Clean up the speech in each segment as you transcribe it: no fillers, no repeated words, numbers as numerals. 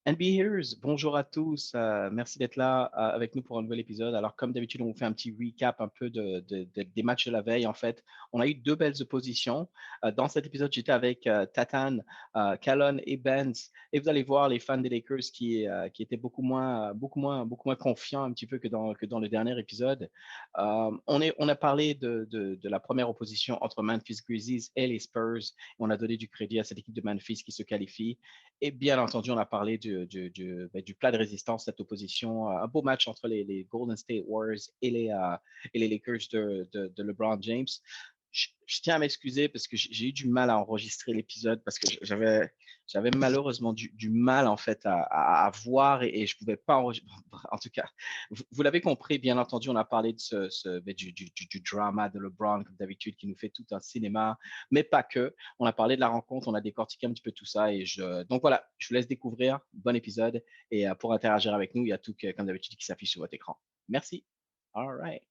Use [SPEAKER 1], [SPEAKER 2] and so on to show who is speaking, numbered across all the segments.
[SPEAKER 1] NBA Hitters, bonjour à tous. Merci d'être là avec nous pour un nouvel épisode. Alors, comme d'habitude, on vous fait un petit recap un peu des matchs de la veille. En fait, on a eu deux belles oppositions. Dans cet épisode, j'étais avec Tatan, Callon et Benz. Et vous allez voir les fans des Lakers qui étaient beaucoup moins confiants un petit peu que dans le dernier épisode. On a parlé de la première opposition entre Memphis Grizzlies et les Spurs. On a donné du crédit à cette équipe de Memphis qui se qualifie. Et bien entendu, on a parlé du plat de résistance, cette opposition. Un beau match entre les Golden State Warriors et les Lakers de LeBron James. Je tiens à m'excuser parce que j'ai eu du mal à enregistrer l'épisode parce que j'avais malheureusement du mal en fait à voir et je ne pouvais pas enregistrer. En tout cas, vous l'avez compris, bien entendu, on a parlé du drama de LeBron comme d'habitude qui nous fait tout un cinéma, mais pas que. On a parlé de la rencontre, on a décortiqué un petit peu tout ça. Donc voilà, je vous laisse découvrir. Bon épisode. Et pour interagir avec nous, il y a tout, comme d'habitude, qui s'affiche sur votre écran. Merci. All right.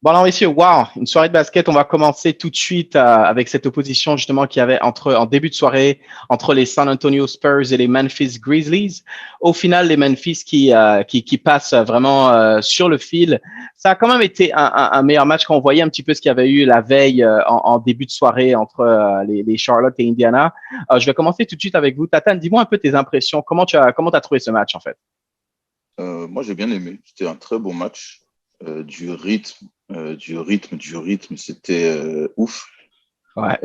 [SPEAKER 1] Bon alors messieurs, wow, une soirée de basket. On va commencer tout de suite avec cette opposition justement qu'il y avait en début de soirée entre les San Antonio Spurs et les Memphis Grizzlies. Au final, les Memphis qui passent vraiment sur le fil. Ça a quand même été un meilleur match quand on voyait un petit peu ce qu'il y avait eu la veille en début de soirée entre les Charlotte et Indiana. Je vais commencer tout de suite avec vous. Tatan, dis-moi un peu tes impressions. Comment t'as trouvé ce match en fait?
[SPEAKER 2] Moi, j'ai bien aimé. C'était un très beau match. Du rythme, c'était ouf.
[SPEAKER 1] Ouais.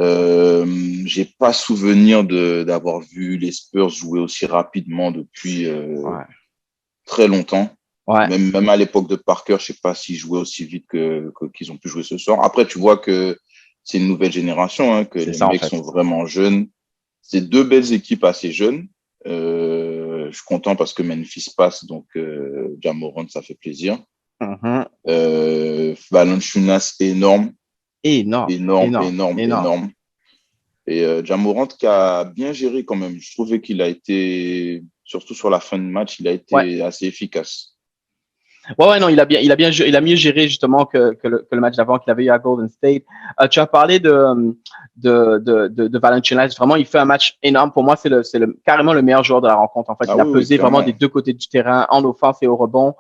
[SPEAKER 2] J'ai pas souvenir d'avoir vu les Spurs jouer aussi rapidement depuis
[SPEAKER 1] Ouais.
[SPEAKER 2] très longtemps.
[SPEAKER 1] Ouais.
[SPEAKER 2] Même à l'époque de Parker, je sais pas s'ils jouaient aussi vite qu'ils ont pu jouer ce soir. Après, tu vois que c'est une nouvelle génération, hein, que
[SPEAKER 1] C'est
[SPEAKER 2] les
[SPEAKER 1] ça en
[SPEAKER 2] mecs
[SPEAKER 1] fait.
[SPEAKER 2] sont vraiment jeunes. C'est deux belles équipes assez jeunes. Je suis content parce que Memphis passe, donc Ja Morant, ça fait plaisir.
[SPEAKER 1] Mm-hmm.
[SPEAKER 2] Valanciunas, énorme,
[SPEAKER 1] Énorme,
[SPEAKER 2] énorme,
[SPEAKER 1] énorme,
[SPEAKER 2] énorme,
[SPEAKER 1] énorme.
[SPEAKER 2] énorme. Et Ja Morant qui a bien géré quand même. Je trouvais qu'il a été, surtout sur la fin de match, il a
[SPEAKER 1] Ouais.
[SPEAKER 2] été assez efficace.
[SPEAKER 1] Ouais, non, il a mieux géré justement que le match d'avant qu'il avait eu à Golden State. Tu as parlé de Valanciunas. Vraiment, il fait un match énorme. Pour moi, carrément le meilleur joueur de la rencontre. En fait,
[SPEAKER 2] Ah
[SPEAKER 1] il a
[SPEAKER 2] oui, oui,
[SPEAKER 1] pesé vraiment des
[SPEAKER 2] clairement.
[SPEAKER 1] deux côtés du terrain, en offense et au rebond.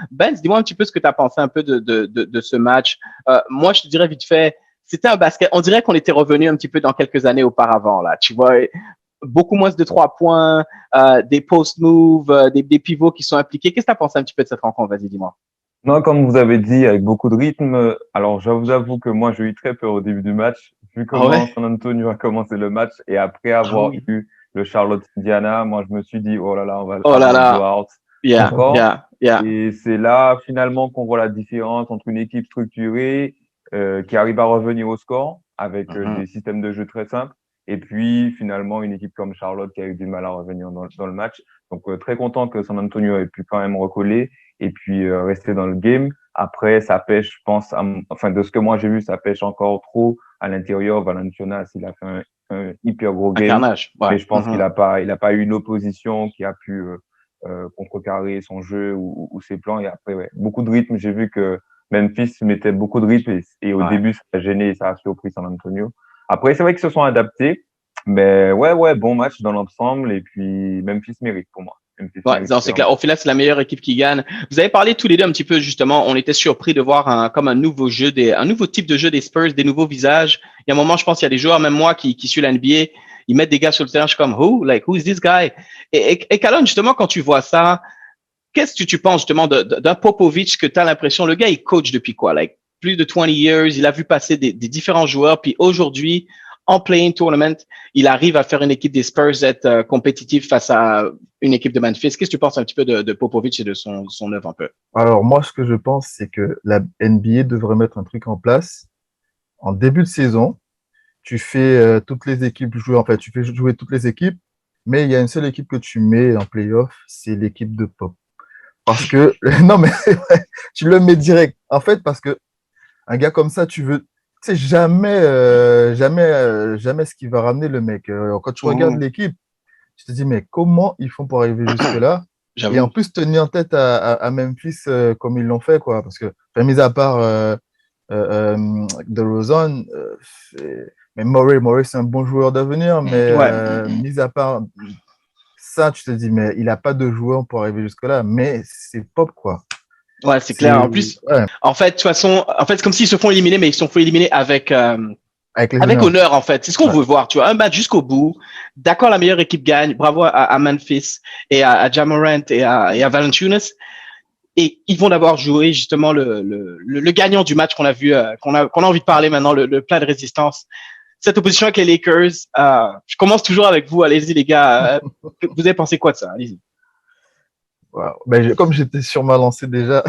[SPEAKER 1] Ben, dis-moi un petit peu ce que tu as pensé un peu de ce match. Moi, je te dirais vite fait, c'était un basket. On dirait qu'on était revenu un petit peu dans quelques années auparavant, là. Tu vois, beaucoup moins de 3 points, des post-moves, des pivots qui sont impliqués. Qu'est-ce que tu as pensé un petit peu de cette rencontre? Vas-y, dis-moi.
[SPEAKER 3] Non, comme vous avez dit, avec beaucoup de rythme. Alors, je vous avoue que moi, j'ai eu très peur au début du match, vu
[SPEAKER 1] Ah
[SPEAKER 3] comment
[SPEAKER 1] ouais?
[SPEAKER 3] San Antonio a commencé le match. Et après
[SPEAKER 1] Ah
[SPEAKER 3] avoir
[SPEAKER 1] oui.
[SPEAKER 3] eu le Charlotte-Indiana, moi, je me suis dit, oh là là, on va
[SPEAKER 1] Oh là
[SPEAKER 3] avoir un
[SPEAKER 1] là.
[SPEAKER 3] blowout
[SPEAKER 1] Yeah,
[SPEAKER 3] encore.
[SPEAKER 1] yeah, yeah.
[SPEAKER 3] Et c'est là, finalement, qu'on voit la différence entre une équipe structurée, qui arrive à revenir au score avec
[SPEAKER 1] Mhm.
[SPEAKER 3] des systèmes de jeu très simples. Et puis, finalement, une équipe comme Charlotte qui a eu du mal à revenir dans le match. Donc, très content que San Antonio ait pu quand même recoller et puis rester dans le game. Après, ça pêche, je pense, enfin, de ce que moi j'ai vu, ça pêche encore trop à l'intérieur. Valanciunas, il a fait un hyper gros
[SPEAKER 1] Un
[SPEAKER 3] game,
[SPEAKER 1] carnage, ouais.
[SPEAKER 3] mais je pense
[SPEAKER 1] Mhm.
[SPEAKER 3] qu'il a pas eu une opposition qui a pu contrecarrer son jeu ou ses plans. Et après, ouais, beaucoup de rythme. J'ai vu que Memphis mettait beaucoup de rythme et au
[SPEAKER 1] Ouais.
[SPEAKER 3] début, ça a gêné et ça a surpris San Antonio. Après, c'est vrai qu'ils se sont adaptés, mais ouais, bon match dans l'ensemble. Et puis, Memphis mérite pour moi. Memphis
[SPEAKER 1] Ouais,
[SPEAKER 3] mérite
[SPEAKER 1] non, c'est clair.
[SPEAKER 3] clairement.
[SPEAKER 1] Au final, c'est la meilleure équipe qui gagne. Vous avez parlé tous les deux un petit peu, justement. On était surpris de voir comme un nouveau type de jeu des Spurs, des nouveaux visages. Il y a un moment, je pense, il y a des joueurs, même moi, qui suis la NBA, ils mettent des gars sur le terrain. Je suis comme, who is this guy? Et Calonne, justement, quand tu vois ça, qu'est-ce que tu penses, justement, d'un Popovich que tu as l'impression, le gars, il coach depuis quoi? Like, plus de 20 years, il a vu passer des différents joueurs, puis aujourd'hui, en playing tournament, il arrive à faire une équipe des Spurs être compétitive face à une équipe de Memphis. Qu'est-ce que tu penses un petit peu de Popovich et de son œuvre un peu?
[SPEAKER 4] Alors, moi, ce que je pense, c'est que la NBA devrait mettre un truc en place. En début de saison, tu fais toutes les équipes jouer, en fait, tu fais jouer toutes les équipes, mais il y a une seule équipe que tu mets en playoff, c'est l'équipe de Pop. Parce que, non, mais tu le mets direct. En fait, parce que un gars comme ça, tu sais jamais ce qui va ramener le mec. Quand tu regardes
[SPEAKER 1] Mmh,
[SPEAKER 4] l'équipe, tu te dis, mais comment ils font pour arriver jusque-là? Et en
[SPEAKER 1] j'avoue.
[SPEAKER 4] plus, tenir en tête à Memphis comme ils l'ont fait, quoi. Parce que, enfin, mis à part DeRozan, Mais Murray, c'est un bon joueur d'avenir, mais mis à part ça, tu te dis, mais il n'a pas de joueur pour arriver jusque-là, mais c'est pop, quoi.
[SPEAKER 1] Ouais, c'est clair. En plus, en fait, de toute façon, c'est comme s'ils se font éliminer, mais ils se font éliminer avec honneur, en fait. C'est ce qu'on veut voir, tu vois. Un match jusqu'au bout. D'accord, la meilleure équipe gagne. Bravo à Memphis et à Ja Morant et à Valanciunas. Et ils vont d'abord jouer justement le gagnant du match qu'on a vu, qu'on a envie de parler maintenant, le plat de résistance. Cette opposition avec les Lakers, je commence toujours avec vous. Allez-y, les gars. Vous avez pensé quoi de ça? Allez-y.
[SPEAKER 4] Wow. Ben, comme j'étais sur ma lancée déjà.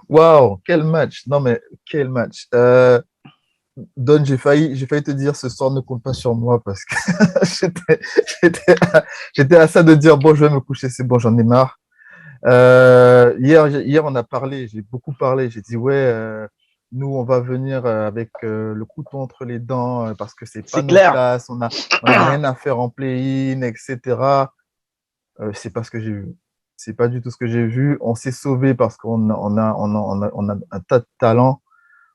[SPEAKER 4] Waouh, quel match! Non, mais quel match! Don, j'ai failli te dire ce soir ne compte pas sur moi parce que j'étais à ça de dire bon, je vais me coucher, c'est bon, j'en ai marre. Hier, on a parlé, j'ai beaucoup parlé. J'ai dit nous, on va venir avec le couteau entre les dents parce que c'est pas notre place, on a rien à faire en play-in, etc. C'est pas ce que j'ai vu. C'est pas du tout ce que j'ai vu. On s'est sauvé parce qu'on a un tas de talent.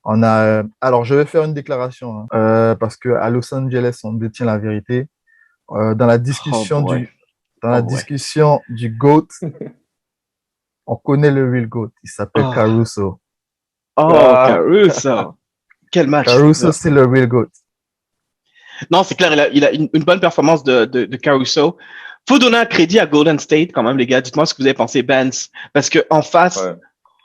[SPEAKER 4] Alors, je vais faire une déclaration parce que à Los Angeles, on détient la vérité. Dans la discussion discussion du GOAT, on connaît le real GOAT. Il s'appelle Caruso.
[SPEAKER 1] Caruso. Quel match.
[SPEAKER 4] Caruso, c'est le real GOAT.
[SPEAKER 1] Non, c'est clair, il a une bonne performance de Caruso. Faut donner un crédit à Golden State quand même, les gars. Dites-moi ce que vous avez pensé, Benz. Parce que en face,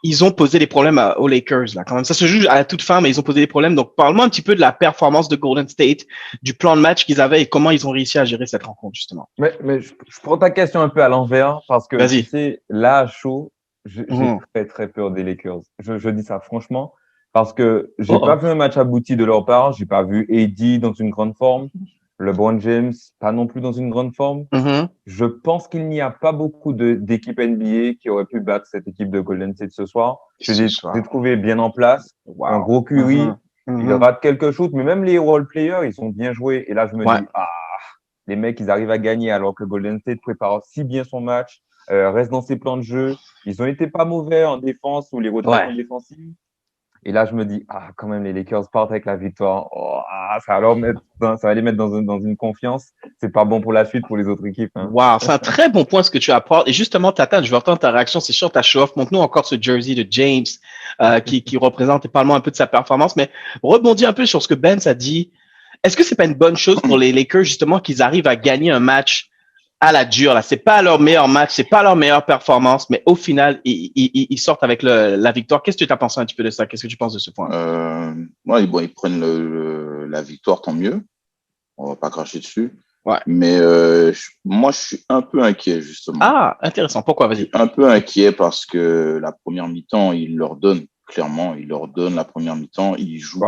[SPEAKER 1] ils ont posé des problèmes aux Lakers, là, quand même. Ça se joue à la toute fin, mais ils ont posé des problèmes. Donc, parle-moi un petit peu de la performance de Golden State, du plan de match qu'ils avaient et comment ils ont réussi à gérer cette rencontre, justement.
[SPEAKER 3] Mais je prends ta question un peu à l'envers parce que, tu sais, là, à chaud, j'ai très, très peur des Lakers. Je dis ça franchement parce que j'ai pas vu un match abouti de leur part. J'ai pas vu AD dans une grande forme. LeBron James, pas non plus dans une grande forme. Je pense qu'il n'y a pas beaucoup d'équipes NBA qui auraient pu battre cette équipe de Golden State ce soir. Je les ai trouvés bien en place. Un gros Curry, il rate quelques shoots, mais même les role players, ils sont bien joués. Et là, je me dis, les mecs, ils arrivent à gagner alors que Golden State prépare si bien son match, reste dans ses plans de jeu. Ils ont été pas mauvais en défense ou les rotations défensives. Et là, je me dis, quand même, les Lakers partent avec la victoire. Ça va les mettre dans une confiance. C'est pas bon pour la suite pour les autres équipes. Hein.
[SPEAKER 1] Wow, c'est un très bon point ce que tu apportes. Et justement, Tata, je veux entendre ta réaction. C'est sûr, ta chauffe. Montre-nous encore ce jersey de James qui représente, et parle-moi un peu de sa performance. Mais rebondis un peu sur ce que Ben a dit. Est-ce que c'est pas une bonne chose pour les Lakers, justement, qu'ils arrivent à gagner un match à la dure, là? C'est pas leur meilleur match, c'est pas leur meilleure performance, mais au final, ils sortent avec la victoire. Qu'est-ce que tu as pensé un petit peu de ça? Qu'est-ce que tu penses de ce point?
[SPEAKER 2] Ils prennent la victoire, tant mieux. On va pas cracher dessus.
[SPEAKER 1] Ouais.
[SPEAKER 2] Mais moi, je suis un peu inquiet, justement.
[SPEAKER 1] Ah, intéressant. Pourquoi? Vas-y.
[SPEAKER 2] Un peu inquiet parce que la première mi-temps, il leur donne la première mi-temps. Ils jouent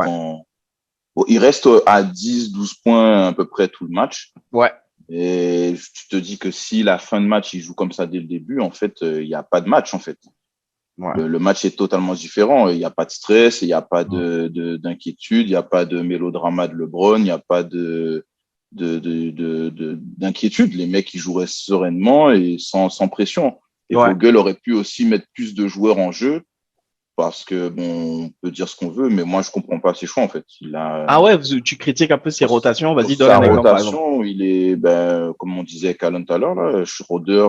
[SPEAKER 2] ils restent à 10, 12 points à peu près tout le match.
[SPEAKER 1] Ouais.
[SPEAKER 2] Et tu te dis que si la fin de match, ils jouent comme ça dès le début, en fait, il n'y a pas de match, en fait.
[SPEAKER 1] Ouais.
[SPEAKER 2] Le match est totalement différent. Il n'y a pas de stress, il n'y a pas d'inquiétude, il n'y a pas de mélodrama de LeBron, il n'y a pas d'inquiétude. Les mecs, ils joueraient sereinement et sans pression. Et Vogel aurait pu aussi mettre plus de joueurs en jeu parce que, on peut dire ce qu'on veut, mais moi, je comprends pas ses choix, en fait.
[SPEAKER 1] Tu critiques un peu ses rotations. Vas-y, donne
[SPEAKER 2] un
[SPEAKER 1] un exemple.
[SPEAKER 2] Sa rotation, il est, comme on disait avec Alan tout à l'heure, là, Schroeder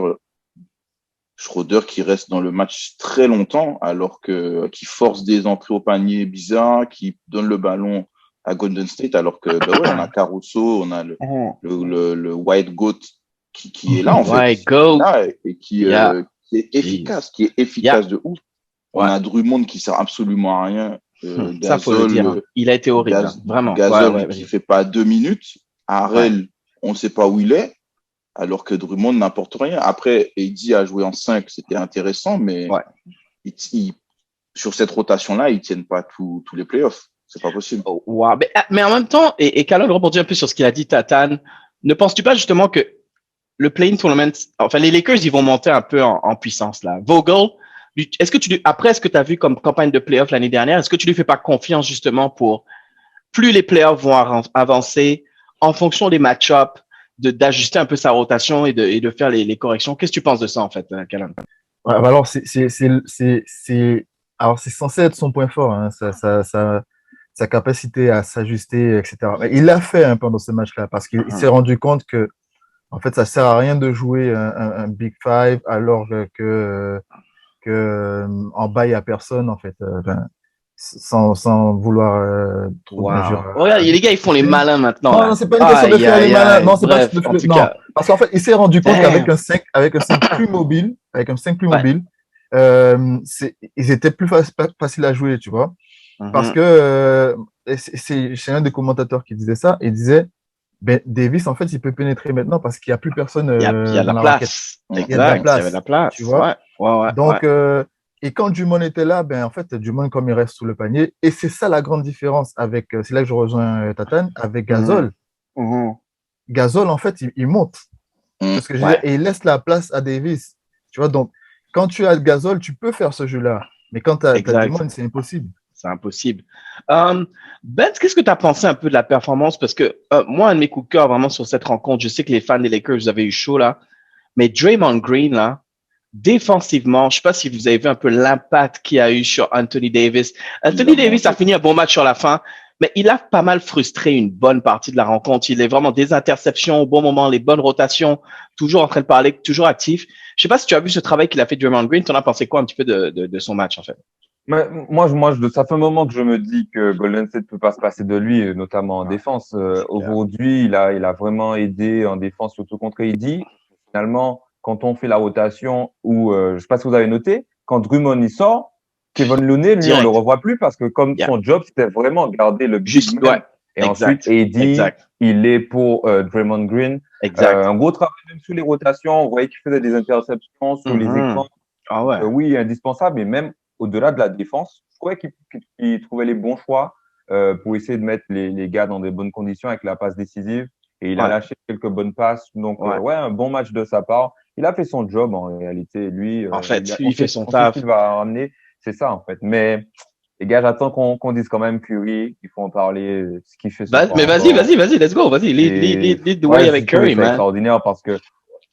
[SPEAKER 2] qui reste dans le match très longtemps, alors qui force des entrées au panier bizarres, qui donne le ballon à Golden State, alors que, on a Caruso, on a le White Goat qui est là, en fait. Là, et qui est efficace, de ouf. On a Drummond qui sert absolument à rien.
[SPEAKER 1] Gasol, ça, faut le dire. Il a été horrible, vraiment.
[SPEAKER 2] Gasol qui fait pas 2 minutes. Harrell, on ne sait pas où il est, alors que Drummond n'apporte rien. Après, AD a joué en 5, c'était intéressant, mais sur cette rotation-là, ils tiennent pas tous les playoffs. C'est pas possible.
[SPEAKER 1] Mais en même temps, et Calonne rebondit un peu sur ce qu'il a dit, Tatane, ne penses-tu pas justement que le play-in tournament, enfin, les Lakers, ils vont monter un peu en puissance, là. Vogel, est-ce que après ce que tu as vu comme campagne de playoff l'année dernière, est-ce que tu lui fais pas confiance justement pour plus les playoffs vont avancer en fonction des match-ups, d'ajuster un peu sa rotation et de faire les corrections? Qu'est-ce que tu penses de ça, en fait, Calonne?
[SPEAKER 4] Alors, c'est censé être son point fort. Hein. sa capacité à s'ajuster, etc. Il l'a fait pendant ce match-là parce qu'il s'est rendu compte que, en fait, ça sert à rien de jouer un Big Five alors que en bas, il n'y a personne, en fait. Sans vouloir trop injure.
[SPEAKER 1] Regarde, les gars, ils font les malins maintenant.
[SPEAKER 4] Non, c'est pas une question de faire les malins. Non, c'est pas de faire non.
[SPEAKER 1] Cas...
[SPEAKER 4] Parce qu'en fait, il s'est rendu compte qu'avec un 5 plus mobile, ils étaient plus faciles à jouer, tu vois. Parce que c'est un des commentateurs qui disait ça. Il disait, ben, Davis, en fait, il peut pénétrer maintenant parce qu'il n'y a plus personne.
[SPEAKER 1] Il y a de la place.
[SPEAKER 4] Il y a de la place.
[SPEAKER 1] Il y avait de la place.
[SPEAKER 4] Tu vois. Donc, et quand Drummond était là, ben, en fait, Drummond, comme il reste sous le panier, et c'est ça la grande différence avec, c'est là que je rejoins Tatane, avec Gasol. Gasol, en fait, il monte. C'est ce que je disais, et il laisse la place à Davis. Tu vois, donc, quand tu as Gasol, tu peux faire ce jeu-là. Mais quand tu as Drummond, c'est impossible.
[SPEAKER 1] C'est impossible. Ben, qu'est-ce que tu as pensé un peu de la performance? Parce que moi, un de mes coups de cœur vraiment sur cette rencontre, je sais que les fans des Lakers, vous avez eu chaud là, mais Draymond Green, là, défensivement, je ne sais pas si vous avez vu un peu l'impact qu'il y a eu sur Anthony Davis. Anthony Davis a fini un bon match sur la fin, mais il a pas mal frustré une bonne partie de la rencontre. Il est vraiment des interceptions au bon moment, les bonnes rotations, toujours en train de parler, toujours actif. Je ne sais pas si tu as vu ce travail qu'il a fait Draymond Green. Tu en as pensé quoi un petit peu de son match en fait?
[SPEAKER 3] Moi, ça fait un moment que je me dis que Golden State peut pas se passer de lui, notamment en défense. Aujourd'hui, il a vraiment aidé en défense, surtout contre AD. Finalement, quand on fait la rotation, ou je sais pas si vous avez noté, quand Drummond il sort, Kevin Looney, lui, on le revoit plus parce que comme son job, c'était vraiment garder le big man. Et ensuite, AD, il est pour Draymond Green. Un gros travail même sur les rotations. On voyait qu'il faisait des interceptions sur les écrans. Oui, indispensable. Mais même au-delà de la défense, je trouvais qu'il trouvait les bons choix pour essayer de mettre les gars dans des bonnes conditions avec la passe décisive. Et il a lâché quelques bonnes passes. Donc, un bon match de sa part. Il a fait son job en réalité. Lui,
[SPEAKER 1] en fait, il fait son taf.
[SPEAKER 3] Il va ramener. C'est ça, en fait. Mais les gars, j'attends qu'on dise quand même Curry. Il faut en parler. Ce qu'il fait.
[SPEAKER 1] Mais vas-y, let's go. Vas-y, lead the way avec Curry, man.
[SPEAKER 3] C'est extraordinaire parce que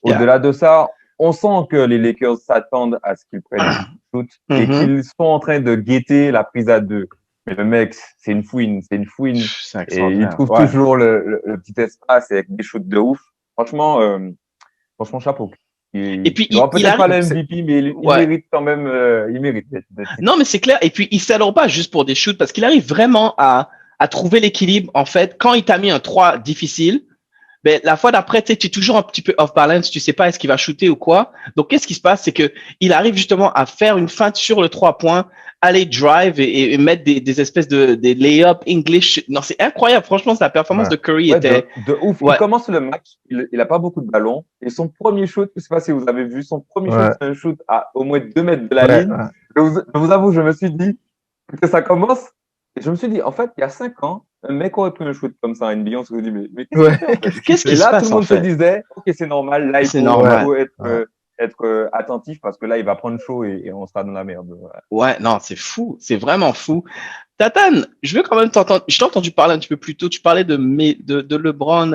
[SPEAKER 3] au-delà de ça, on sent que les Lakers s'attendent à ce qu'ils prennent le shoot et qu'ils sont en train de guetter la prise à deux. Mais le mec, c'est une fouine. Et il trouve toujours le petit espace avec des shoots de ouf. Franchement, chapeau.
[SPEAKER 1] Et puis,
[SPEAKER 3] il aura peut-être pas le MVP, mais il mérite quand même, il mérite d'être.
[SPEAKER 1] Non, mais c'est clair. Et puis, il s'adore pas juste pour des shoots parce qu'il arrive vraiment à trouver l'équilibre. En fait, quand il t'a mis un 3 difficile, ben, la fois d'après, tu es toujours un petit peu off balance. Tu sais pas est-ce qu'il va shooter ou quoi. Donc, qu'est-ce qui se passe? C'est que il arrive justement à faire une feinte sur le 3 points, aller drive et mettre des espèces des lay-up English. Non, c'est incroyable. Franchement, la performance de Curry était
[SPEAKER 3] de ouf. Il commence le match. Il a pas beaucoup de ballons. Et son premier shoot, je sais pas si vous avez vu, son premier shoot, c'est un shoot à au moins 2 mètres de la ligne. Je vous avoue, je me suis dit que ça commence. Et je me suis dit, en fait, il y a 5 ans, un mec aurait pris un shoot comme ça à NBA, on se dit, mais
[SPEAKER 1] qu'est-ce qui se passe? Et
[SPEAKER 3] là, tout le monde se disait, ok, c'est normal, là, il faut être attentif parce que là, il va prendre chaud et on sera dans la merde.
[SPEAKER 1] Ouais, non, c'est fou, c'est vraiment fou. Tatane, je veux quand même t'entendre, je t'ai entendu parler un petit peu plus tôt, tu parlais de LeBron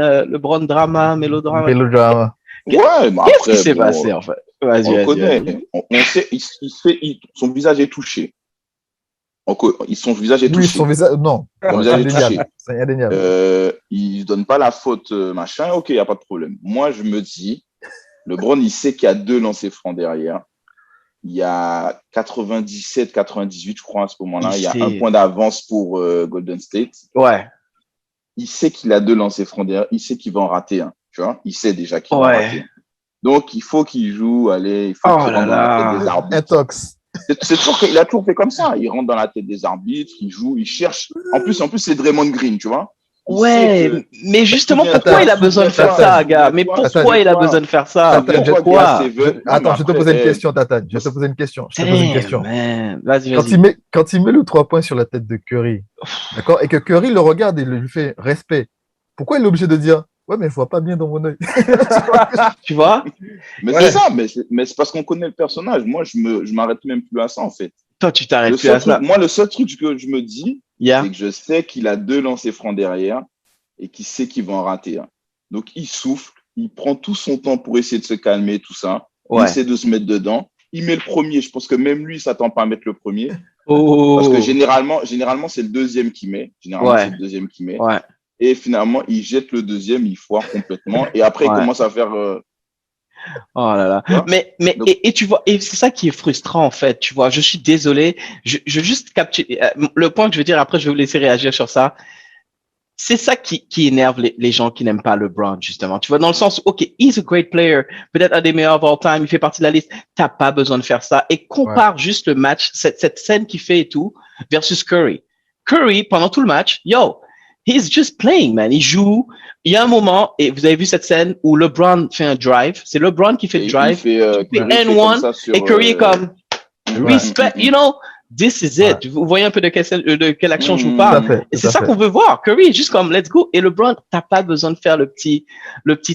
[SPEAKER 1] drama, mélodrama. Qu'est-ce qui s'est passé, en fait?
[SPEAKER 2] Vas-y, on connaît, on sait, son visage est touché. Son visage est touché.
[SPEAKER 4] Oui, son visage, non.
[SPEAKER 2] Son visage est touché.
[SPEAKER 4] C'est indéniable.
[SPEAKER 2] Il donne pas la faute, machin. Ok, il n'y a pas de problème. Moi, je me dis, LeBron, il sait qu'il y a 2 lancers francs derrière. Il y a 97, 98, je crois, à ce moment-là. Il y a 1 point d'avance pour Golden State.
[SPEAKER 1] Ouais.
[SPEAKER 2] Il sait qu'il a 2 lancers francs derrière. Il sait qu'il va en rater un. Tu vois, il sait déjà qu'il va en rater. Donc, il faut qu'il joue. Allez, il faut qu'il rentre dans la tête des arbitres.
[SPEAKER 4] Intox.
[SPEAKER 2] C'est toujours qu'il a toujours fait comme ça. Il rentre dans la tête des arbitres, il joue, il cherche. En plus, c'est Draymond Green, tu vois.
[SPEAKER 1] Mais justement, pourquoi il a besoin de faire ça, gars? Mais pourquoi il a besoin de faire ça?
[SPEAKER 4] Attends, je te posais une question, Tatane. Je te posais une question.
[SPEAKER 1] Vas-y.
[SPEAKER 4] Quand il met le 3 points sur la tête de Curry, d'accord, et que Curry le regarde et lui fait respect, pourquoi il est obligé de dire ouais, mais je vois pas bien dans mon œil?
[SPEAKER 1] Tu vois?
[SPEAKER 2] Mais c'est ça, mais c'est parce qu'on connaît le personnage. Moi, je m'arrête même plus à ça, en fait.
[SPEAKER 1] Toi, tu t'arrêtes plus à ça.
[SPEAKER 2] Moi, le seul truc que je me dis, c'est que je sais qu'il a 2 lancers francs derrière et qu'il sait qu'il va en rater un. Donc, il souffle, il prend tout son temps pour essayer de se calmer, tout ça. Il essaie de se mettre dedans. Il met le premier. Je pense que même lui, il s'attend pas à mettre le premier. Parce que
[SPEAKER 1] Oh.
[SPEAKER 2] généralement c'est le deuxième qui met. Généralement,
[SPEAKER 1] Ouais.
[SPEAKER 2] c'est le deuxième qui met.
[SPEAKER 1] Ouais.
[SPEAKER 2] Et finalement, il jette le deuxième, il foire complètement. Et après, il
[SPEAKER 1] Ouais.
[SPEAKER 2] commence à faire.
[SPEAKER 1] Oh là là.
[SPEAKER 2] Tu vois? Donc,
[SPEAKER 1] Et tu vois, et c'est ça qui est frustrant, en fait. Tu vois, je suis désolé. Je veux juste capturer, le point que je veux dire, après, je vais vous laisser réagir sur ça. C'est ça qui énerve les gens qui n'aiment pas LeBron, justement. Tu vois, dans le sens, où, OK, he's a great player, peut-être un des meilleurs of all time, il fait partie de la liste. T'as pas besoin de faire ça. Et
[SPEAKER 4] Ouais.
[SPEAKER 1] compare juste le match, cette scène qu'il fait et tout, versus Curry. Curry, pendant tout le match, yo, he's just playing, man. Il joue. Il y a un moment, et vous avez vu cette scène où LeBron fait un drive. C'est LeBron qui fait le
[SPEAKER 2] il
[SPEAKER 1] drive.
[SPEAKER 2] fait,
[SPEAKER 1] Il fait
[SPEAKER 2] Curry fait comme
[SPEAKER 1] N1,
[SPEAKER 2] ça sur.
[SPEAKER 1] et Curry est comme, respect, you know, this is
[SPEAKER 4] Ouais.
[SPEAKER 1] it. Vous voyez un peu de quelle action je vous
[SPEAKER 4] Tout
[SPEAKER 1] parle.
[SPEAKER 4] à fait.
[SPEAKER 1] Et
[SPEAKER 4] Tout
[SPEAKER 1] c'est
[SPEAKER 4] à
[SPEAKER 1] ça
[SPEAKER 4] fait.
[SPEAKER 1] qu'on veut voir. Curry est juste comme, let's go. Et LeBron, t'as pas besoin de faire le petit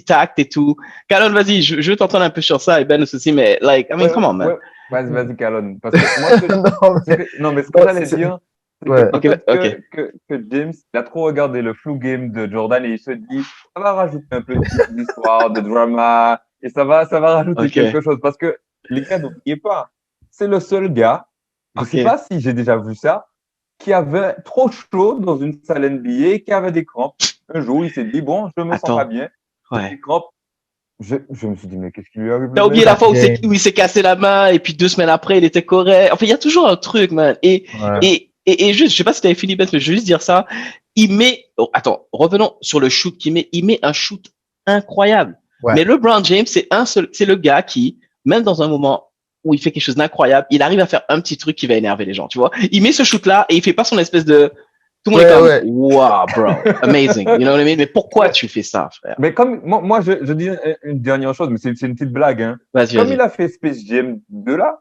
[SPEAKER 1] tact et tout. Calonne, vas-y, je veux t'entendre un peu sur ça et Ben aussi, mais like, I mean, come on, man.
[SPEAKER 3] Ouais. Vas-y, Calonne. Parce que moi,
[SPEAKER 4] Non,
[SPEAKER 3] mais ce que
[SPEAKER 4] non,
[SPEAKER 3] j'allais dire, c'est
[SPEAKER 4] ouais.
[SPEAKER 3] que
[SPEAKER 1] Ok,
[SPEAKER 3] peut-être
[SPEAKER 1] ok.
[SPEAKER 3] que James, il a trop regardé le flu game de Jordan et il se dit, ça va rajouter un peu d'histoire, de drama, et ça va rajouter
[SPEAKER 1] Ok.
[SPEAKER 3] quelque chose. Parce que, les gars, n'oubliez pas, c'est le seul gars, je
[SPEAKER 1] Ok.
[SPEAKER 3] sais pas si j'ai déjà vu ça, qui avait trop chaud dans une salle NBA, qui avait des crampes. Un jour, il s'est dit, bon, je me sens pas
[SPEAKER 1] Attends.
[SPEAKER 3] bien, j'ai
[SPEAKER 1] Ouais.
[SPEAKER 3] des crampes. Je me suis dit, mais qu'est-ce qui lui arrive,
[SPEAKER 1] T'as
[SPEAKER 3] le
[SPEAKER 1] oublié
[SPEAKER 3] mec?
[SPEAKER 1] la fois
[SPEAKER 4] Game.
[SPEAKER 1] où il s'est cassé la main et puis 2 semaines après, il était correct. Enfin, il y a toujours un truc, man.
[SPEAKER 4] Ouais.
[SPEAKER 1] Et juste, je sais pas si t'avais fini, Ben, mais je veux juste dire ça. Il met, oh, attends, revenons sur le shoot qu'il met. Il met un shoot incroyable.
[SPEAKER 4] Ouais.
[SPEAKER 1] Mais LeBron James, c'est le gars qui, même dans un moment où il fait quelque chose d'incroyable, il arrive à faire un petit truc qui va énerver les gens, tu vois. Il met ce shoot-là et il fait pas son espèce de, tout le monde est comme,
[SPEAKER 4] Ouais.
[SPEAKER 1] wow, bro, amazing. You know what I mean? Mais pourquoi
[SPEAKER 3] Ouais.
[SPEAKER 1] tu fais ça, frère?
[SPEAKER 3] Mais comme moi je dis une dernière chose, mais c'est une petite blague. Hein.
[SPEAKER 1] Vas-y,
[SPEAKER 3] Comme
[SPEAKER 1] vas-y.
[SPEAKER 3] il a fait Space Jam 2 là,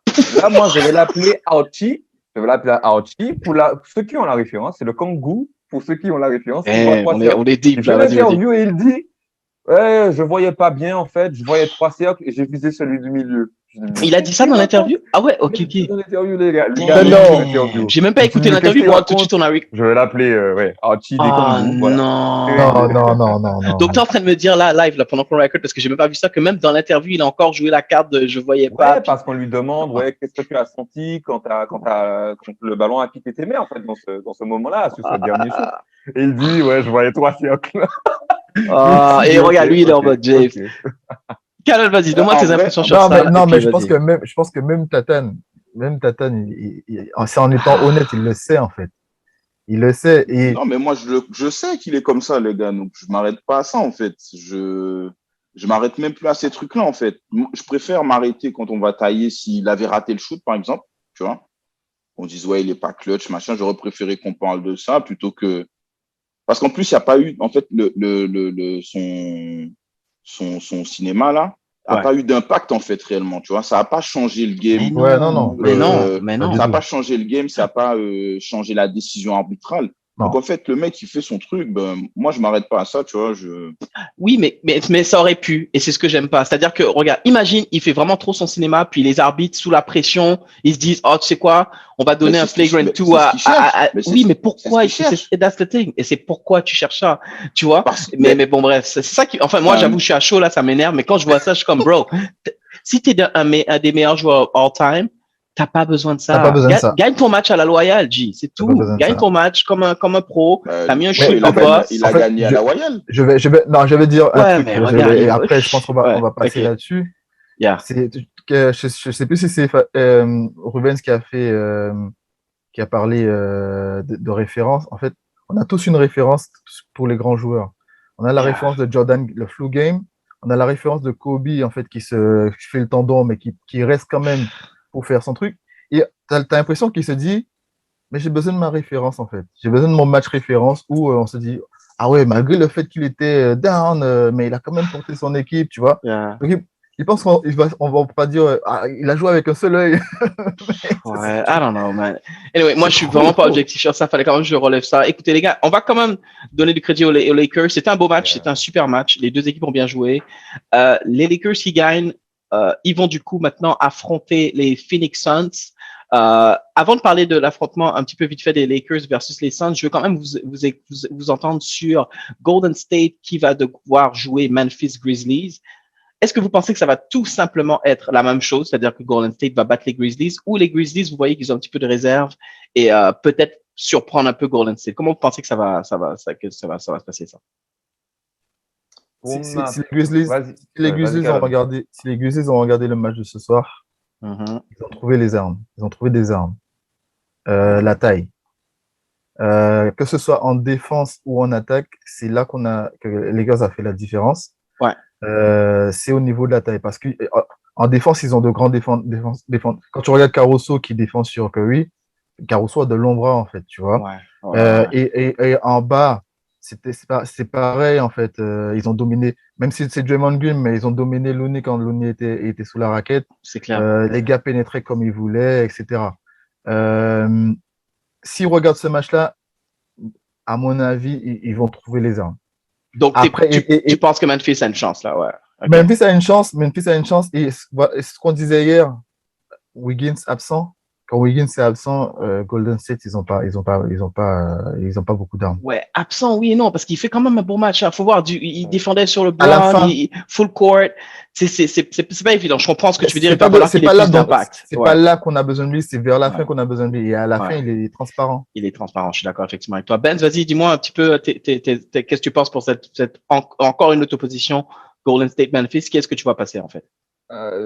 [SPEAKER 3] moi je vais l'appeler Archie. Je vais l'appeler Archie pour ceux qui ont la référence. C'est le Kangoo pour ceux qui ont la référence. Il voit
[SPEAKER 1] Eh,
[SPEAKER 3] trois
[SPEAKER 1] on
[SPEAKER 3] cercles.
[SPEAKER 1] est
[SPEAKER 3] Il
[SPEAKER 1] deep, là,
[SPEAKER 3] fait
[SPEAKER 1] vas-y, vas-y.
[SPEAKER 3] l'interview et il dit, ouais, je voyais pas bien en fait. Je voyais 3 cercles et j'ai visé celui du milieu. Je dis, mais
[SPEAKER 1] Il a dit ça
[SPEAKER 3] qu'est-ce
[SPEAKER 1] dans
[SPEAKER 3] qu'il raconte?
[SPEAKER 1] l'interview? Ah ouais,
[SPEAKER 3] Il
[SPEAKER 1] ok,
[SPEAKER 3] a dit ça
[SPEAKER 1] ok.
[SPEAKER 3] dans l'interview, les gars. Les
[SPEAKER 1] Damn.
[SPEAKER 3] gars,
[SPEAKER 4] Mais
[SPEAKER 3] écoutez
[SPEAKER 4] non.
[SPEAKER 3] l'interview.
[SPEAKER 1] J'ai même pas
[SPEAKER 3] Je me suis
[SPEAKER 1] écouté
[SPEAKER 3] dit, mais qu'est-ce
[SPEAKER 1] l'interview.
[SPEAKER 3] qu'il
[SPEAKER 1] Bon, tout de
[SPEAKER 3] raconte?
[SPEAKER 1] suite, on a.
[SPEAKER 3] Je vais l'appeler ouais, Archie des
[SPEAKER 1] Ah
[SPEAKER 3] Kangoo. Voilà.
[SPEAKER 4] Non,
[SPEAKER 1] non.
[SPEAKER 4] non.
[SPEAKER 1] Donc, tu es en train de me dire là, live, là, pendant qu'on record, parce que j'ai même pas vu ça, que même dans l'interview, il a encore joué la carte de je voyais pas.
[SPEAKER 3] Ouais,
[SPEAKER 1] Puis...
[SPEAKER 3] parce qu'on lui demande, ouais, qu'est-ce que tu as senti quand le ballon a quitté tes mains, en fait, dans ce moment-là, sur ce dernier shoot. Et il dit, ouais, je voyais 3 cercles.
[SPEAKER 1] Et regarde, lui, il est en
[SPEAKER 3] Ok,
[SPEAKER 1] mode James.
[SPEAKER 3] ok.
[SPEAKER 1] Carol, vas-y, donne-moi
[SPEAKER 2] En
[SPEAKER 1] tes
[SPEAKER 2] vrai,
[SPEAKER 1] impressions sur
[SPEAKER 4] Non,
[SPEAKER 1] ça.
[SPEAKER 4] mais, non,
[SPEAKER 1] et
[SPEAKER 4] mais
[SPEAKER 1] puis, vas-y.
[SPEAKER 4] je pense que même Tatane, c'est en étant honnête, il le sait, en fait. Il le sait. Et
[SPEAKER 2] non, mais moi, je sais qu'il est comme ça, le gars. Donc, je m'arrête pas à ça, en fait. Je m'arrête même plus à ces trucs-là, en fait. Je préfère m'arrêter quand on va tailler s'il avait raté le shoot, par exemple. Tu vois? On dise, ouais, il est pas clutch, machin. J'aurais préféré qu'on parle de ça plutôt que. Parce qu'en plus, il n'y a pas eu, en fait, son cinéma, là, a
[SPEAKER 1] Ouais.
[SPEAKER 2] pas eu d'impact, en fait, réellement. Tu vois? Ça n'a pas changé le game.
[SPEAKER 1] Mais non,
[SPEAKER 4] ouais, non.
[SPEAKER 1] mais non, mais
[SPEAKER 4] Pas
[SPEAKER 1] non.
[SPEAKER 4] du
[SPEAKER 2] Ça n'a
[SPEAKER 4] tout.
[SPEAKER 2] pas changé le game, ça n'a pas changé la décision arbitrale.
[SPEAKER 4] Non.
[SPEAKER 2] Donc, en fait, le mec, il fait son truc. Ben, moi, je m'arrête pas à ça, tu vois.
[SPEAKER 1] Oui, mais ça aurait pu, et c'est ce que j'aime pas. C'est-à-dire que, regarde, imagine, il fait vraiment trop son cinéma, puis les arbitres, sous la pression, ils se disent, oh, tu sais quoi, on va donner un flagrant 2 oui, mais pourquoi? Et that's the thing. Et c'est pourquoi tu cherches ça, tu vois? Mais bon, bref, c'est ça qui, enfin, moi, j'avoue, je suis à chaud, là, ça m'énerve, mais quand je vois ça, je suis comme, bro, si t'es un des meilleurs joueurs all time, t'as pas besoin de ça.
[SPEAKER 4] T'as pas besoin de ça.
[SPEAKER 1] Gagne ton match à la loyale, G. C'est tout. Gagne ton match comme un pro. T'as mis un shoot de boss.
[SPEAKER 2] Il a gagné à la royale.
[SPEAKER 4] Je vais dire un truc. Et après, je pense qu'on va passer là-dessus.
[SPEAKER 1] Yeah.
[SPEAKER 4] Je sais plus si c'est Rubens qui a parlé de référence. En fait, on a tous une référence pour les grands joueurs. On a la référence de Jordan, le flu game. On a la référence de Kobe, en fait, qui fait le tendon, mais qui reste quand même pour faire son truc. Et t'as l'impression qu'il se dit, mais j'ai besoin de ma référence, en fait. J'ai besoin de mon match référence où on se dit, ah ouais, malgré le fait qu'il était down, mais il a quand même porté son équipe, tu vois.
[SPEAKER 1] Yeah.
[SPEAKER 4] Donc, il pense qu'on va pas dire, il a joué avec un seul œil.
[SPEAKER 1] Ouais, I don't know, man. Anyway, moi, je suis vraiment pas objectif sur ça. Fallait quand même que je relève ça. Écoutez, les gars, on va quand même donner du crédit aux Lakers. C'était un beau match. C'était un super match. Les deux équipes ont bien joué. Les Lakers qui gagnent, ils vont du coup maintenant affronter les Phoenix Suns. Avant de parler de l'affrontement un petit peu vite fait des Lakers versus les Suns, je veux quand même vous entendre sur Golden State qui va devoir jouer Memphis Grizzlies. Est-ce que vous pensez que ça va tout simplement être la même chose, c'est-à-dire que Golden State va battre les Grizzlies, ou les Grizzlies, vous voyez qu'ils ont un petit peu de réserve et peut-être surprendre un peu Golden State? Comment vous pensez que ça va se passer ça?
[SPEAKER 3] Pour
[SPEAKER 4] Si
[SPEAKER 3] ma-
[SPEAKER 4] les Grizzlies,
[SPEAKER 3] Vas-y,
[SPEAKER 4] si les
[SPEAKER 3] vas-y,
[SPEAKER 4] Grizzlies ont
[SPEAKER 3] Caleb.
[SPEAKER 4] regardé, si les Grizzlies ont regardé le match de ce soir,
[SPEAKER 1] Mhm.
[SPEAKER 4] ils ont trouvé les armes. Ils ont trouvé des armes. La taille. Que ce soit en défense ou en attaque, c'est là que les Lakers a fait la différence.
[SPEAKER 1] Ouais.
[SPEAKER 4] C'est au niveau de la taille. Parce que en défense, ils ont de grands défense. Quand tu regardes Caruso qui défend sur Curry, Caruso a de longs bras, en fait, tu vois.
[SPEAKER 1] Ouais.
[SPEAKER 4] Et en bas, c'est pareil, en fait. Ils ont dominé, même si c'est Draymond Green, mais ils ont dominé Looney quand Looney était sous la raquette.
[SPEAKER 1] C'est clair.
[SPEAKER 4] Les gars pénétraient comme ils voulaient, etc. S'ils regardent ce match-là, à mon avis, ils vont trouver les armes.
[SPEAKER 1] Donc,
[SPEAKER 4] Après,
[SPEAKER 1] tu penses que Memphis a une chance, là, ouais. Okay.
[SPEAKER 4] Memphis a une chance. Et ce qu'on disait hier, Wiggins absent. Quand Wiggins est absent, Golden State, ils ont pas beaucoup d'armes.
[SPEAKER 1] Ouais, absent, oui et non, parce qu'il fait quand même un bon match. Il faut voir, il défendait sur le
[SPEAKER 4] À la fin,
[SPEAKER 1] full court. C'est pas évident. Je comprends ce que tu veux dire.
[SPEAKER 4] C'est pas là qu'on a besoin de lui, c'est vers la fin qu'on a besoin de lui. Et à la fin, il est transparent.
[SPEAKER 1] Il est transparent, je suis d'accord effectivement avec toi. Benz, vas-y, dis-moi un petit peu, qu'est-ce que tu penses pour encore une autre opposition Golden State-Memphis? Qu'est-ce que tu vois passer en fait?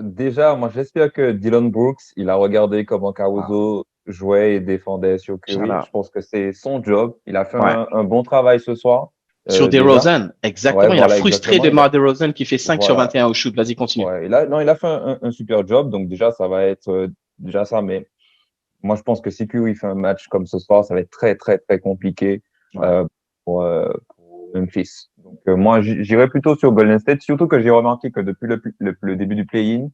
[SPEAKER 3] Déjà, moi, j'espère que Dylan Brooks, il a regardé comment Caruso jouait et défendait sur Curry. Je pense que c'est son job. Il a fait un bon travail ce soir.
[SPEAKER 1] Sur DeRozan, exactement. Il a frustré DeMar DeRozan qui fait 5 sur 21 au shoot. Vas-y, continue.
[SPEAKER 3] Ouais, il a fait un super job. Donc déjà, ça va être déjà ça. Mais moi, je pense que si Curry fait un match comme ce soir, ça va être très, très, très compliqué pour Memphis. Donc moi, j'irais plutôt sur Golden State, surtout que j'ai remarqué que depuis le début du play-in,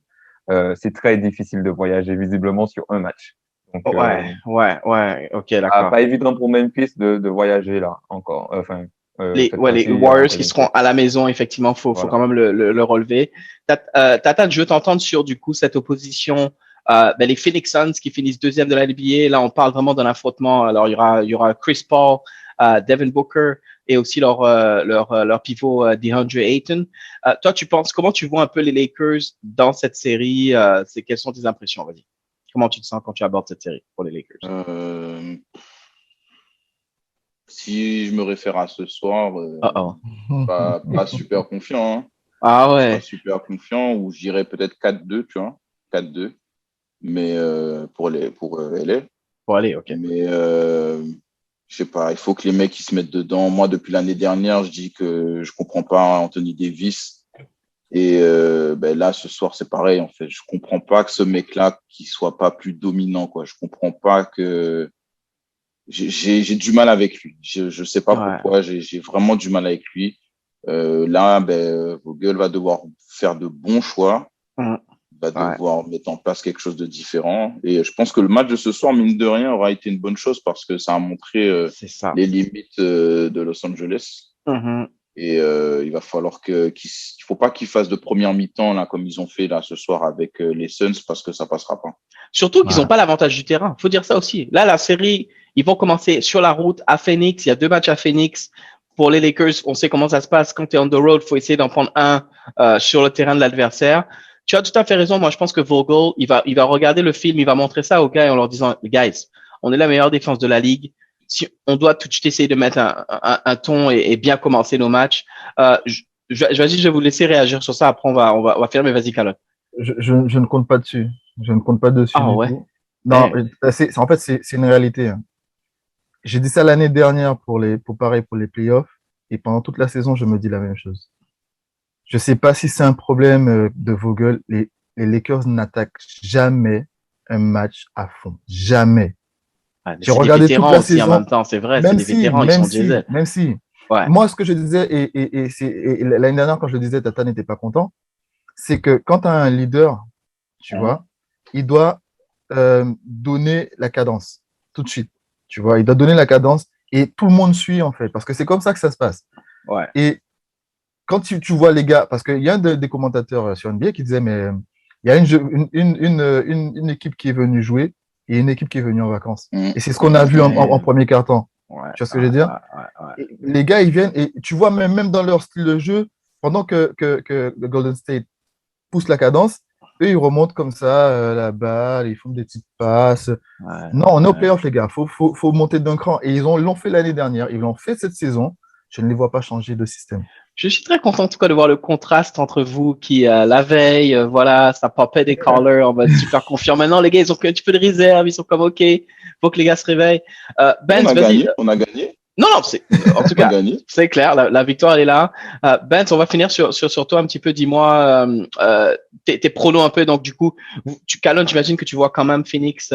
[SPEAKER 3] c'est très difficile de voyager visiblement sur un match. Donc,
[SPEAKER 1] ok, d'accord.
[SPEAKER 3] Pas évident pour Memphis de voyager là encore.
[SPEAKER 1] Les Warriors qui seront à la maison, effectivement, faut quand même le relever. Tata, je veux t'entendre sur du coup cette opposition. Les Phoenix Suns qui finissent deuxième de la NBA. Là, on parle vraiment d'un affrontement. Alors, il y aura Chris Paul, Devin Booker et aussi leur pivot DeAndre Ayton. Toi, comment tu vois un peu les Lakers dans cette série? Quelles sont tes impressions? Vas-y. Comment tu te sens quand tu abordes cette série pour les Lakers?
[SPEAKER 2] Si je me réfère à ce soir, pas super confiant. Hein.
[SPEAKER 1] Ah ouais.
[SPEAKER 2] Pas super confiant, ou je dirais peut-être 4-2, tu vois. 4-2. Mais pour LA.
[SPEAKER 1] Pour aller, ok.
[SPEAKER 2] Mais je sais pas, il faut que les mecs ils se mettent dedans. Moi, depuis l'année dernière, je dis que je comprends pas Anthony Davis. Et là, ce soir, c'est pareil, en fait. Je comprends pas que ce mec-là, qu'il soit pas plus dominant, quoi. Je comprends pas que... J'ai du mal avec lui. Je sais pas pourquoi, j'ai vraiment du mal avec lui. Là, Vogel va devoir faire de bons choix. Va devoir mettre en place quelque chose de différent. Et je pense que le match de ce soir, mine de rien, aura été une bonne chose parce que ça a montré les limites de Los Angeles. Et il va falloir il faut pas qu'ils fassent de première mi-temps là comme ils ont fait là ce soir avec les Suns parce que ça passera pas.
[SPEAKER 1] Surtout qu'ils n'ont pas l'avantage du terrain. Faut dire ça aussi. Là, la série, ils vont commencer sur la route à Phoenix. Il y a 2 matchs à Phoenix. Pour les Lakers, on sait comment ça se passe. Quand tu es on the road, faut essayer d'en prendre un sur le terrain de l'adversaire. Tu as tout à fait raison. Moi, je pense que Vogel, il va regarder le film, il va montrer ça aux gars en leur disant, guys, on est la meilleure défense de la ligue. Si on doit tout de suite essayer de mettre un ton et bien commencer nos matchs. Je vais vous laisser réagir sur ça. Après, on va faire, mais vas-y, Calotte.
[SPEAKER 4] Je ne compte pas dessus. Je ne compte pas dessus du tout. Non, en fait, c'est une réalité. Hein. J'ai dit ça l'année dernière pour les playoffs. Et pendant toute la saison, je me dis la même chose. Je sais pas si c'est un problème de Vogel. Les Lakers n'attaquent jamais un match à fond. Jamais.
[SPEAKER 1] J'ai regardé toute la saison. En même temps, c'est vrai, c'est des vétérans, ils sont diesel.
[SPEAKER 4] Même si. Ouais. Moi, ce que je disais, et l'année dernière, quand je le disais, Tata n'était pas content, c'est que quand tu as un leader, tu vois, il doit donner la cadence tout de suite. Tu vois, il doit donner la cadence et tout le monde suit, en fait, parce que c'est comme ça que ça se passe.
[SPEAKER 1] Ouais.
[SPEAKER 4] Et quand tu vois les gars, parce qu'il y a des commentateurs sur NBA qui disaient, mais il y a une équipe qui est venue jouer et une équipe qui est venue en vacances. Et c'est ce qu'on a vu en premier quart-temps.
[SPEAKER 1] Ouais,
[SPEAKER 4] tu vois ce que je veux dire? Les gars, ils viennent et tu vois même dans leur style de jeu, pendant que Golden State poussent la cadence. Eux, ils remontent comme ça, la balle, ils font des petites passes.
[SPEAKER 1] Ouais,
[SPEAKER 4] Non, on est au
[SPEAKER 1] ouais.
[SPEAKER 4] playoff, les gars. Faut monter d'un cran. Et ils l'ont fait l'année dernière. Ils l'ont fait cette saison. Je ne les vois pas changer de système.
[SPEAKER 1] Je suis très content en tout cas de voir le contraste entre vous qui la veille, voilà, ça popait des callers en mode super confiant. Maintenant, les gars, ils ont un petit peu de réserve, ils sont comme OK, faut que les gars se réveillent. Benz, vas-y.
[SPEAKER 2] On a gagné,
[SPEAKER 1] Non, non, c'est en tout
[SPEAKER 2] on a
[SPEAKER 1] cas,
[SPEAKER 2] gagné.
[SPEAKER 1] c'est clair, la victoire elle est là. Benz, on va finir sur toi un petit peu. Dis-moi tes pronos un peu. Donc du coup, Calonne, j'imagine que tu vois quand même Phoenix,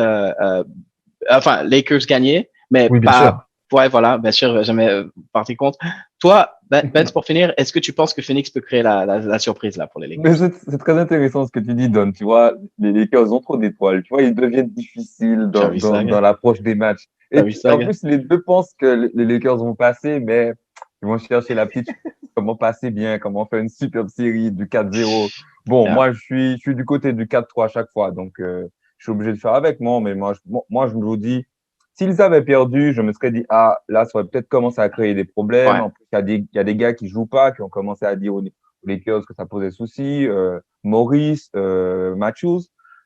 [SPEAKER 1] enfin Lakers gagner, mais
[SPEAKER 4] Oui, bien
[SPEAKER 1] pas.
[SPEAKER 4] sûr.
[SPEAKER 1] Ouais, voilà, bien sûr, jamais parti contre. Toi, Benz, pour finir, est-ce que tu penses que Phoenix peut créer la surprise là pour les
[SPEAKER 3] Mais
[SPEAKER 1] Lakers?
[SPEAKER 3] c'est très intéressant ce que tu dis, Don. Tu vois, les Lakers ont trop d'étoiles. Tu vois, ils deviennent difficiles
[SPEAKER 1] Tu as vu ça, gars?
[SPEAKER 3] dans l'approche des matchs.
[SPEAKER 1] T'as
[SPEAKER 3] Et
[SPEAKER 1] vu ça,
[SPEAKER 3] en
[SPEAKER 1] gars?
[SPEAKER 3] plus, les deux pensent que les Lakers vont passer, mais ils vont chercher la petite, comment passer bien, comment faire une superbe série du 4-0. Bon,
[SPEAKER 1] Yeah.
[SPEAKER 3] moi, je suis du côté du 4-3 à chaque fois, donc je suis obligé de faire avec moi. Mais moi, je me vous dis, s'ils avaient perdu, je me serais dit, ah, là, ça aurait peut-être commencé à créer des problèmes.
[SPEAKER 1] Ouais.
[SPEAKER 3] En plus, il y a des gars qui jouent pas, qui ont commencé à dire aux Lakers que ça posait souci. Maurice, Matthews.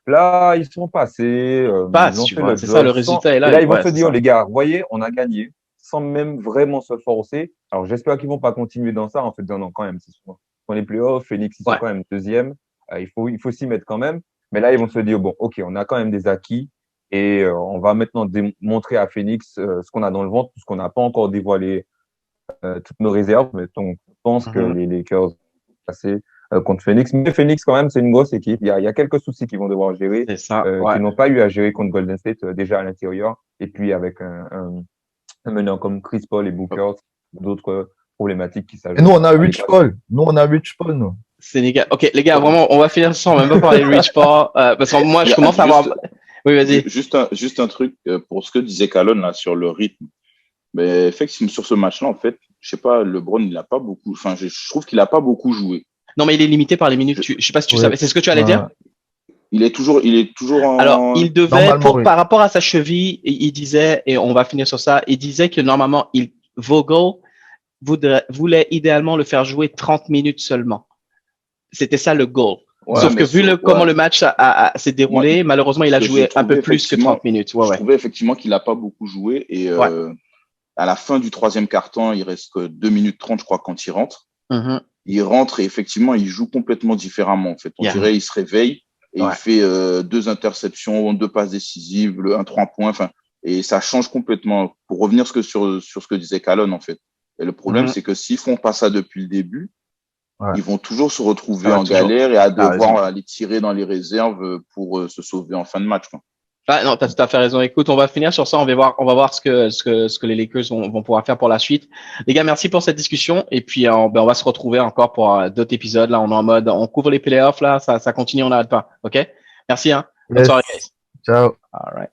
[SPEAKER 3] Là, ils sont passés, ils
[SPEAKER 1] Passe,
[SPEAKER 3] ont
[SPEAKER 1] tu
[SPEAKER 3] fait
[SPEAKER 1] vois.
[SPEAKER 3] le
[SPEAKER 1] C'est ça, le
[SPEAKER 3] job sans.
[SPEAKER 1] résultat est
[SPEAKER 3] Et
[SPEAKER 1] là.
[SPEAKER 3] là, ils vont
[SPEAKER 1] Ouais,
[SPEAKER 3] se
[SPEAKER 1] c'est
[SPEAKER 3] dire,
[SPEAKER 1] ça.
[SPEAKER 3] les gars, voyez, on a gagné, sans même vraiment se forcer. Alors, j'espère qu'ils vont pas continuer dans ça, en fait, non, quand même. Dans les playoffs, Phoenix, ils sont
[SPEAKER 1] Ouais.
[SPEAKER 3] quand même deuxième. Il faut s'y mettre quand même. Mais là, ils vont se dire, bon, OK, on a quand même des acquis. Et on va maintenant montrer à Phoenix ce qu'on a dans le ventre, puisqu'on n'a pas encore dévoilé toutes nos réserves. Mais donc, je pense que les Lakers vont passer contre Phoenix. Mais Phoenix, quand même, c'est une grosse équipe. Il y a quelques soucis qu'ils vont devoir gérer,
[SPEAKER 1] C'est ça. Ouais.
[SPEAKER 3] qu'ils n'ont pas eu à gérer contre Golden State déjà à l'intérieur. Et puis avec un meneur comme Chris Paul et Booker, d'autres problématiques qui
[SPEAKER 4] Et nous,
[SPEAKER 3] s'ajoutent
[SPEAKER 4] on a
[SPEAKER 3] à
[SPEAKER 4] Rich
[SPEAKER 3] l'équation.
[SPEAKER 4] Paul. Nous, on a Rich Paul, nous.
[SPEAKER 1] C'est les gars. Ok, les gars, vraiment, on va finir sans même pas parler de Rich Paul, parce que moi,
[SPEAKER 2] Il y
[SPEAKER 1] je
[SPEAKER 2] a
[SPEAKER 1] commence à avoir. Oui, vas-y.
[SPEAKER 2] juste un truc pour ce que disait Calonne là sur le rythme. Mais effectivement, sur ce match-là, en fait, je sais pas, LeBron, il a pas beaucoup, enfin, je trouve qu'il a pas beaucoup joué.
[SPEAKER 1] Non, mais il est limité par les minutes.
[SPEAKER 2] Je-
[SPEAKER 1] Je sais pas si tu
[SPEAKER 4] Oui.
[SPEAKER 1] savais. C'est ce que tu allais dire?
[SPEAKER 2] il est toujours
[SPEAKER 1] Alors,
[SPEAKER 2] en,
[SPEAKER 1] il devait,
[SPEAKER 4] Normalement, oui.
[SPEAKER 1] par rapport à sa cheville, il disait, et on va finir sur ça, il disait que normalement, Vogel voulait idéalement le faire jouer 30 minutes seulement. C'était ça le goal.
[SPEAKER 2] ouais,
[SPEAKER 1] Sauf que
[SPEAKER 2] mais
[SPEAKER 1] vu comment le match s'est
[SPEAKER 2] moi,
[SPEAKER 1] déroulé, malheureusement, il a
[SPEAKER 2] j'ai
[SPEAKER 1] joué un peu
[SPEAKER 2] trouvé
[SPEAKER 1] plus que
[SPEAKER 2] effectivement,
[SPEAKER 1] 30 minutes. Ouais,
[SPEAKER 2] je
[SPEAKER 1] ouais.
[SPEAKER 2] trouvais effectivement qu'il a pas beaucoup joué et,
[SPEAKER 1] Ouais.
[SPEAKER 2] à la fin du troisième quart-temps, il reste que 2 minutes 30, je crois, quand il rentre.
[SPEAKER 1] Mhm.
[SPEAKER 2] Il rentre et effectivement, il joue complètement différemment, en fait. On
[SPEAKER 1] Yeah.
[SPEAKER 2] dirait, il se réveille et
[SPEAKER 1] Ouais.
[SPEAKER 2] il fait 2 interceptions, 2 passes décisives, un 3 points, enfin, et ça change complètement. Pour revenir sur ce que disait Calonne, en fait. Et le problème,
[SPEAKER 1] Mhm.
[SPEAKER 2] c'est que s'ils font pas ça depuis le début,
[SPEAKER 4] Ouais.
[SPEAKER 2] ils vont toujours se retrouver
[SPEAKER 1] Ça va
[SPEAKER 2] en
[SPEAKER 1] toujours-
[SPEAKER 2] galère et à
[SPEAKER 1] T'as
[SPEAKER 2] devoir
[SPEAKER 1] raison.
[SPEAKER 2] aller tirer dans les réserves pour se sauver en fin de match, quoi.
[SPEAKER 1] Ah, non, t'as tout à fait raison. Écoute, on va finir sur ça. On va voir ce que les Lakers vont pouvoir faire pour la suite. Les gars, merci pour cette discussion. Et puis, on va se retrouver encore pour d'autres épisodes. Là, on est en mode, on couvre les playoffs. Là, ça continue, on n'arrête pas. OK? Merci, hein. Bonne
[SPEAKER 4] Yes.
[SPEAKER 1] soirée, guys.
[SPEAKER 4] Ciao.
[SPEAKER 1] All right.